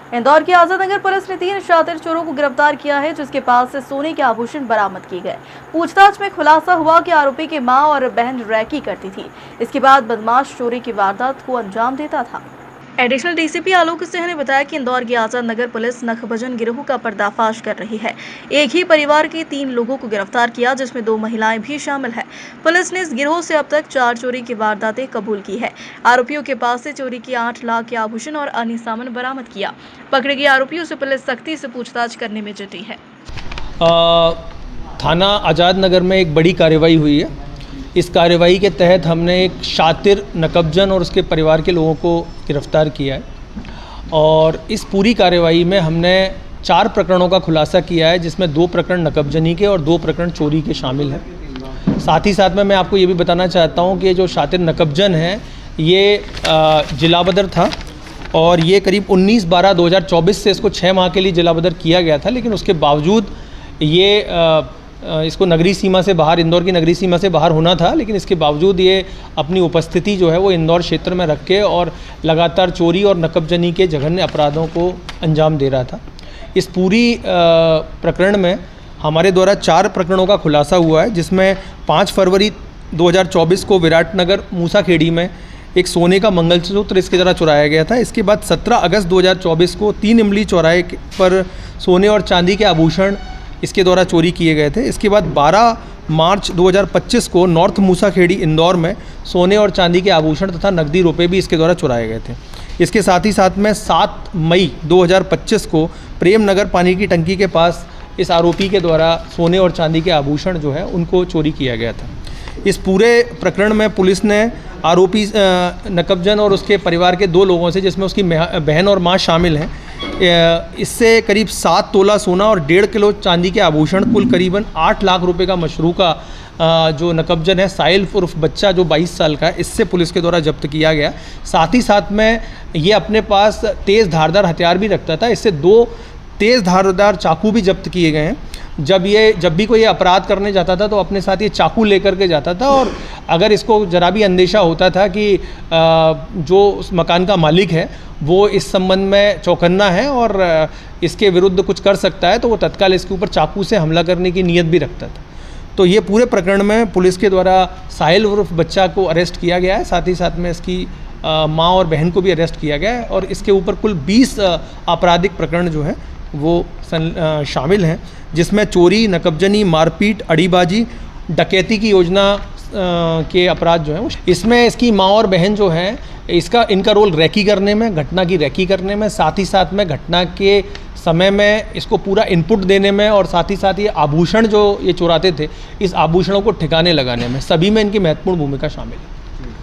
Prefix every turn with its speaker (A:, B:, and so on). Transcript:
A: इंदौर की आजाद नगर पुलिस ने 3 शातिर चोरों को गिरफ्तार किया है, जिसके पास से सोने के आभूषण बरामद किए गए। पूछताछ में खुलासा हुआ कि आरोपी की मां और बहन रैकी करती थी। इसके बाद बदमाश चोरी की वारदात को अंजाम देता था। एडिशनल डीसीपी आलोक सिंह ने बताया कि इंदौर की आजाद नगर पुलिस नखभजन गिरोह का पर्दाफाश कर रही है। एक ही परिवार के 3 लोगों को गिरफ्तार किया, जिसमें 2 महिलाएं भी शामिल है। पुलिस ने इस गिरोह से अब तक 4 चोरी की वारदातें कबूल की है। आरोपियों के पास से चोरी की 8 लाख के आभूषण और अन्य सामान बरामद किया। पकड़े गए आरोपियों से पुलिस सख्ती से पूछताछ करने में जुटी है।
B: थाना आजाद नगर में एक बड़ी कार्रवाई हुई है। इस कार्रवाई के तहत हमने एक शातिर नकबजन और उसके परिवार के लोगों को गिरफ्तार किया है और इस पूरी कार्रवाई में हमने 4 प्रकरणों का खुलासा किया है, जिसमें 2 प्रकरण नकबजनी के और 2 प्रकरण चोरी के शामिल हैं। साथ ही साथ में मैं आपको ये भी बताना चाहता हूँ कि जो शातिर नकबजन है ये जिलाबदर था और ये करीब 19/12/2024 से इसको 6 माह के लिए जिलाबदर किया गया था, लेकिन उसके बावजूद ये इसको नगरी सीमा से बाहर, इंदौर की नगरी सीमा से बाहर होना था, लेकिन इसके बावजूद ये अपनी उपस्थिति जो है वो इंदौर क्षेत्र में रख के और लगातार चोरी और नकबजनी के जघन्य अपराधों को अंजाम दे रहा था। इस पूरी प्रकरण में हमारे द्वारा 4 प्रकरणों का खुलासा हुआ है, जिसमें 5 फरवरी 2024 को विराटनगर मूसाखेड़ी में एक सोने का मंगलसूत्र इसके द्वारा चुराया गया था। इसके बाद 17 अगस्त 2024 को 3 इमली चौराहे पर सोने और चांदी के आभूषण इसके द्वारा चोरी किए गए थे। इसके बाद 12 मार्च 2025 को नॉर्थ मूसाखेड़ी इंदौर में सोने और चांदी के आभूषण तथा नकदी रुपए भी इसके द्वारा चुराए गए थे। इसके साथ ही साथ में 7 मई 2025 को प्रेम नगर पानी की टंकी के पास इस आरोपी के द्वारा सोने और चांदी के आभूषण जो है उनको चोरी किया गया था। इस पूरे प्रकरण में पुलिस ने आरोपी नकबजन और उसके परिवार के 2 लोगों से, जिसमें उसकी बहन और माँ शामिल हैं, इससे करीब 7 तोला सोना और 1.5 किलो चांदी के आभूषण, कुल करीबन 8 लाख रुपए का मशरूका जो नकबजन है साहिल उर्फ बच्चा जो 22 साल का है, इससे पुलिस के द्वारा जब्त किया गया। साथ ही साथ में ये अपने पास तेज़ धारदार हथियार भी रखता था। इससे 2 तेज़ धारदार चाकू भी जब्त किए गए हैं। जब भी कोई अपराध करने जाता था तो अपने साथ ये चाकू लेकर के जाता था, और अगर इसको जरा भी अंदेशा होता था कि जो उस मकान का मालिक है वो इस संबंध में चौकन्ना है और इसके विरुद्ध कुछ कर सकता है, तो वो तत्काल इसके ऊपर चाकू से हमला करने की नीयत भी रखता था। तो ये पूरे प्रकरण में पुलिस के द्वारा साहिल उर्फ बच्चा को अरेस्ट किया गया है। साथ ही साथ में इसकी माँ और बहन को भी अरेस्ट किया गया है और इसके ऊपर कुल 20 आपराधिक प्रकरण जो हैं वो शामिल हैं, जिसमें चोरी, नकबजनी, मारपीट, अड़ीबाजी, डकैती की योजना के अपराध जो हैं। इसमें इसकी माँ और बहन जो हैं इनका रोल रैकी करने में, घटना की रैकी करने में, साथ ही साथ में घटना के समय में इसको पूरा इनपुट देने में, और साथ ही साथ ये आभूषण जो ये चुराते थे इस आभूषणों को ठिकाने लगाने में, सभी में इनकी महत्वपूर्ण भूमिका शामिल है।